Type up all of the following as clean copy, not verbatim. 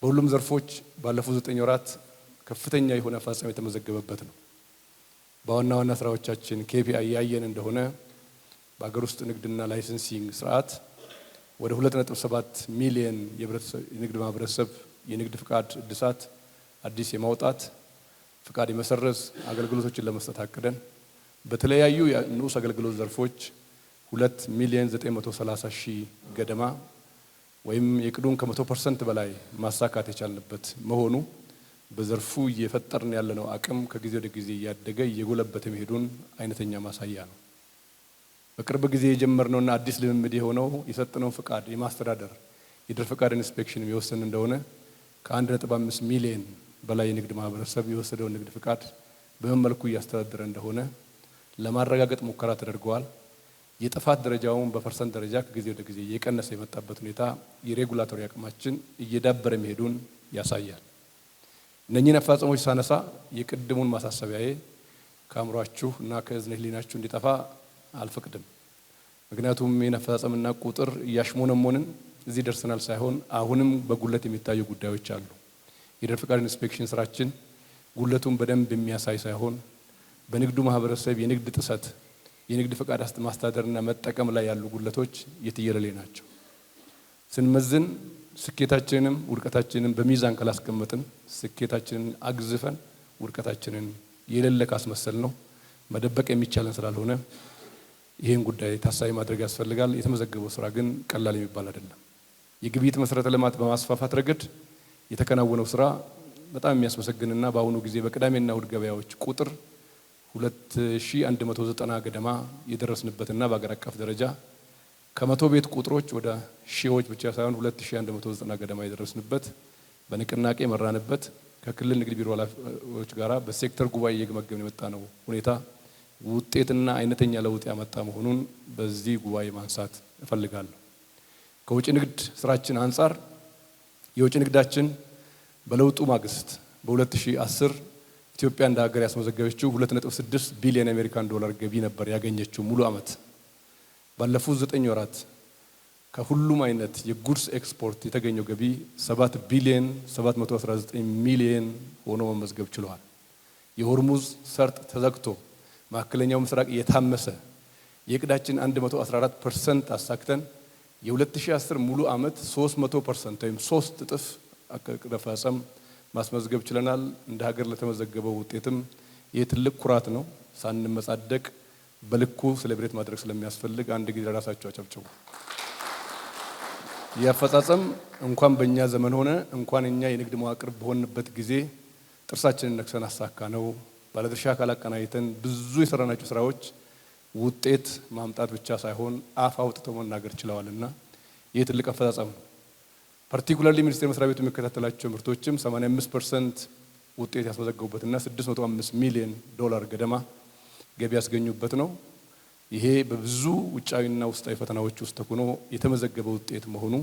በሁሉም ዘርፎች ባለፉት 9 ወራት ከፍተኛ የሆነ አፈጻጸም የተመዘገበበት ነው። በዋና ዋና ስራዎቻችን KPI ያየን እንደሆነ በአገር ውስጥ ንግድና ላይሰንሲንግ ስርዓት ወደ 2.7 ሚሊዮን የንግድ ማህበረሰብ የንግድ ፍቃድ እድሳት አዲስ የማውጣት ፍቃድ የመሰረዝ አገልግሎቶችን ለመስጠት አቅደን በተለያዩ የንዑስ አገልግሎት ዘርፎች 2 ሚሊዮን 930 ሺህ ገደማ ወይም የቅዱን ከ100% በላይ ማሳካት የቻልንበት መሆኑ በዘርፉ እየፈጠርን ያለነው አቅም ከጊዜ ወደ ጊዜ እያደገ እየጎለበተ መሄዱን አይነተኛ ማሳያ ነው። በቅርብ ጊዜ የጀመርነውና አዲስ ልምምድ የሆነው የሰጠነው ፍቃድ የማስተዳደር የድር ፍቃድ ኢንስፔክሽን የወሰን እንደሆነ ከ1.5 ሚሊዮን በላይ የንግድ ማህበረሰብ የወሰደው ንግድ ፍቃድ በምን መልኩ እያስተዳደረ እንደሆነ ለማረጋገጥ ሙከራ ተደርገዋል። የጥፋት ደረጃውን በፐርሰንት ደረጃ ከጊዜ ወደ ጊዜ እየቀነሰ የመጣበት ሁኔታ የሬጉላቶሪ አቅማችን እየዳበረ መሄዱን ያሳያል። እነኚህን አፈጻጸሞች ሳነሳ የቅድሙን ማሳሰቢያዬ ከአእምሯችሁ እና ከእዝነ ህሊናችሁ እንዲጠፋ አልፈቅድም። ምክንያቱም ይህን አፈጻጸምና ቁጥር እያሽሞነሞንን እዚህ ደርሰናል ሳይሆን አሁንም በጉለት የሚታዩ ጉዳዮች አሉ። የድር ፍቃድ ኢንስፔክሽን ስራችን ጉለቱን በደንብ የሚያሳይ ሳይሆን በንግዱ ማህበረሰብ የንግድ ጥሰት የንግድ ፍቃድ ማስተዳደርና መጠቀም ላይ ያሉ ጉለቶች የትየለሌ ናቸው። ስንመዝን ስኬታችንንም ውድቀታችንን በሚዛን ካላስቀመጥን ስኬታችንን አግዝፈን ውድቀታችንን የሌለ ካስመሰል ነው መደበቅ የሚቻለን ስላልሆነ ይህን ጉዳይ ታሳቢ ማድረግ ያስፈልጋል። የተመዘገበው ስራ ግን ቀላል የሚባል አይደለም። የግብይት መሰረተ ልማት በማስፋፋት ረገድ የተከናወነው ስራ በጣም የሚያስመሰግንና በአሁኑ ጊዜ በቅዳሜና እሁድ ገበያዎች ቁጥር 2190 ገደማ የደረስንበትና በአገር አቀፍ ደረጃ ከመቶ ቤት ቁጥሮች ወደ ሺዎች ብቻ ሳይሆን 2190 ገደማ የደረስንበት በንቅናቄ መራንበት ከክልል ንግድ ቢሮ ኃላፊዎች ጋራ በሴክተር ጉባኤ እየገመገምን የመጣ ነው ሁኔታ ውጤትና አይነተኛ ለውጥ ያመጣ መሆኑን በዚህ ጉባኤ ማንሳት እፈልጋለሁ። ከውጭ ንግድ ስራችን አንፃር የውጭ ንግዳችን በለውጡ ማግስት በ2010 ኢትዮጵያ እንደ ሀገር ያስመዘገበችው 2.6 ቢሊዮን አሜሪካን ዶላር ገቢ ነበር ያገኘችው ሙሉ አመት። ባለፉት 9 ወራት ከሁሉም አይነት የጉድስ ኤክስፖርት የተገኘው ገቢ 7 ቢሊዮን 719 ሚሊዮን ሆኖ መመዝገብ ችሏል። የሆርሙዝ ሰርጥ ተዘግቶ ማዕከለኛው ምስራቅ የታመሰ የቅዳችን 114% አሳክተን የ2010 ሙሉ አመት 300% ወይም 3 እጥፍ አፈጻጸም ማስመዝገብ ችለናል። እንደ ሀገር ለተመዘገበው ውጤትም ይህ ትልቅ ኩራት ነው። ሳንመጻደቅ በልኩ ሴሌብሬት ማድረግ ስለሚያስፈልግ አንድ ጊዜ ራሳቸው አጨብጭቡ። ያፈጻጸም እንኳን በእኛ ዘመን ሆነ እንኳን እኛ የንግድ መዋቅር በሆንበት ጊዜ ጥርሳችንን ነክሰን አሳካ ነው። ባለድርሻ አካላት ቀናይተን ብዙ የሰራናቸው ስራዎች ውጤት ማምጣት ብቻ ሳይሆን አፍ አውጥተው መናገር ችለዋልና ይህ ትልቅ አፈጻጸም ነው። ፓርቲኩላርሊ ሚኒስቴር መስሪያ ቤቱ የሚከታተላቸው ምርቶችም 85% ውጤት ያስመዘገቡበትና 605 ሚሊዮን ዶላር ገደማ ገቢ ያስገኙበት ነው። ይሄ በብዙ ውጫዊና ውስጣዊ ፈተናዎች ውስጥ ተኮኖ የተመዘገበ ውጤት መሆኑ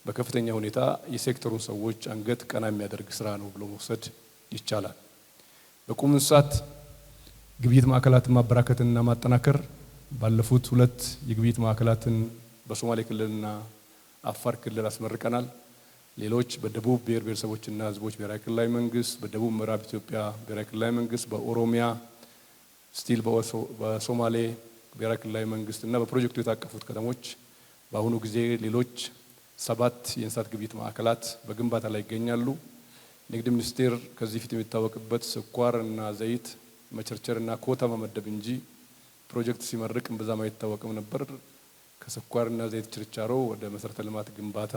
በከፍተኛ ሁኔታ የሴክተሩን ሰዎች አንገት ቀና የሚያደርግ ስራ ነው ብሎ መውሰድ ይቻላል። በቁም እንስሳት ግብይት ማዕከላትን ማበራከትና ማጠናከር ባለፉት 2 የግብይት ማዕከላትን በሶማሌ ክልልና አፋር ክልል አስመርቀናል። ሌሎች በደቡብ ብሔር ብሔረሰቦችና ህዝቦች ብሔራዊ ክልላዊ መንግስት፣ በደቡብ ምዕራብ ኢትዮጵያ ብሔራዊ ክልላዊ መንግስት፣ በኦሮሚያ ስቲል በሶማሌ ብሔራዊ ክልላዊ መንግስት እና በፕሮጀክቱ የታቀፉት ከተሞች በአሁኑ ጊዜ ሌሎች 7 የእንስሳት ግብይት ማዕከላት በግንባታ ላይ ይገኛሉ። ንግድ ሚኒስቴር ከዚህ ፊት የሚታወቅበት ስኳር እና ዘይት መቸርቸር እና ኮታ መመደብ እንጂ ፕሮጀክት ሲመርቅ እምብዛም አይታወቅም ነበር። ከስኳርና ዘይት ችርቻሮ ወደ መሰረተ ልማት ግንባታ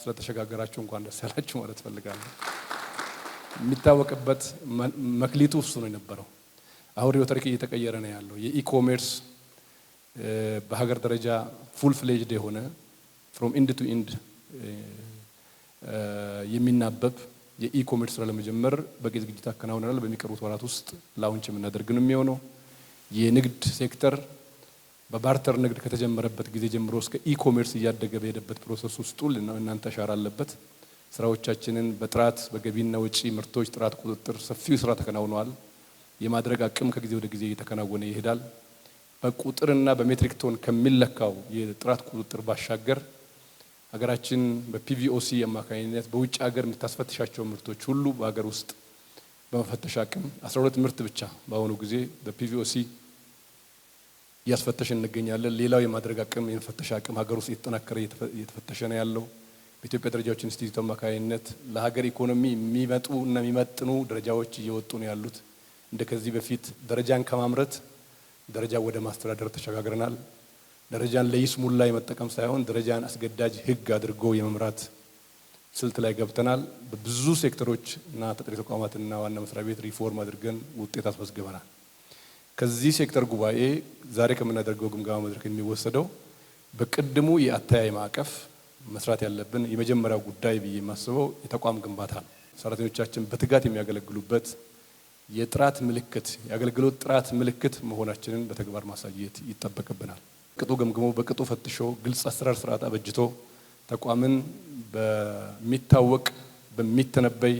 ስለተሸጋገራችሁ እንኳን ደስ ያላችሁ ማለት ፈልጋለሁ። የሚታወቅበት መክሊቱ እሱ ነው የነበረው። አሁን ሪዮተሪክ እየተቀየረ ነው ያለው። የኢኮሜርስ በሀገር ደረጃ ፉል ፍሌጅድ የሆነ ፍሮም ኢንድ ቱ ኢንድ የሚናበብ የኢኮሜርስ ስራ ለመጀመር በቂ ዝግጅት አከናውነናል። በሚቀርቡት ወራት ውስጥ ላውንች የምናደርግ ነው የሚሆነው። የንግድ ሴክተር በባርተር ንግድ ከተጀመረበት ጊዜ ጀምሮ እስከ ኢኮሜርስ እያደገ በሄደበት ፕሮሰስ ውስጥ እናንተ አሻራ አለበት። ስራዎቻችንን በጥራት በገቢና ወጪ ምርቶች ጥራት ቁጥጥር ሰፊው ስራ ተከናውኗል። የማድረግ አቅም ከጊዜ ወደ ጊዜ እየተከናወነ ይሄዳል። በቁጥርና በሜትሪክ ቶን ከሚለካው የጥራት ቁጥጥር ባሻገር ሀገራችን በፒቪኦሲ አማካኝነት በውጭ ሀገር የምታስፈትሻቸው ምርቶች ሁሉ በሀገር ውስጥ በመፈተሽ አቅም 12 ምርት ብቻ በአሁኑ ጊዜ በፒቪኦሲ እያስፈተሽን እንገኛለን። ሌላው የማድረግ አቅም የመፈተሽ አቅም ሀገር ውስጥ እየተጠናከረ እየተፈተሸ ነው ያለው። በኢትዮጵያ ደረጃዎች ኢንስቲትዩት አማካኝነት ለሀገር ኢኮኖሚ የሚመጡ እና የሚመጥኑ ደረጃዎች እየወጡ ነው ያሉት። እንደ ከዚህ በፊት ደረጃን ከማምረት ደረጃ ወደ ማስተዳደር ተሸጋግረናል። ደረጃን ለይስሙላ የመጠቀም ሳይሆን ደረጃን አስገዳጅ ሕግ አድርጎ የመምራት ስልት ላይ ገብተናል። በብዙ ሴክተሮች እና ተጠሪ ተቋማትና ዋና መስሪያ ቤት ሪፎርም አድርገን ውጤት አስመዝግበናል። ከዚህ ሴክተር ጉባኤ ዛሬ ከምናደርገው ግምገማ መድረክ የሚወሰደው በቅድሙ የአተያይ ማዕቀፍ መስራት ያለብን የመጀመሪያው ጉዳይ ብዬ የማስበው የተቋም ግንባታ ነው። ሰራተኞቻችን በትጋት የሚያገለግሉበት የጥራት ምልክት የአገልግሎት ጥራት ምልክት መሆናችንን በተግባር ማሳየት ይጠበቅብናል። ቅጡ ገምግሞ በቅጡ ፈትሾ ግልጽ አሰራር ስርዓት አበጅቶ ተቋምን በሚታወቅ በሚተነበይ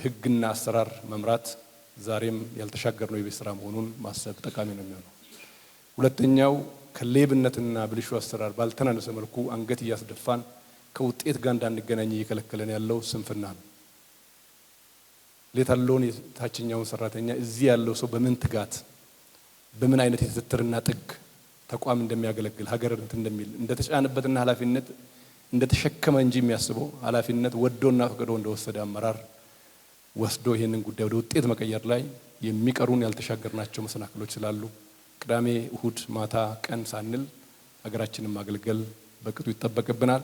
ህግና አሰራር መምራት ዛሬም ያልተሻገርነው የቤት ስራ መሆኑን ማሰብ ጠቃሚ ነው የሚሆነው። ሁለተኛው ከሌብነትና ብልሹ አሰራር ባልተናነሰ መልኩ አንገት እያስደፋን ከውጤት ጋር እንዳንገናኝ እየከለከለን ያለው ስንፍና ነው። ሌታለውን የታችኛውን ሰራተኛ እዚህ ያለው ሰው በምን ትጋት በምን አይነት የትትርና ጥግ ተቋም እንደሚያገለግል ሀገር እንደሚል እንደተጫነበትና ኃላፊነት እንደተሸከመ እንጂ የሚያስበው ኃላፊነት ወዶና ፈቅዶ እንደወሰደ አመራር ወስዶ ይሄንን ጉዳይ ወደ ውጤት መቀየር ላይ የሚቀሩን ያልተሻገርናቸው መሰናክሎች ስላሉ ቅዳሜ፣ እሁድ፣ ማታ፣ ቀን ሳንል ሀገራችንን ማገልገል በቅጡ ይጠበቅብናል።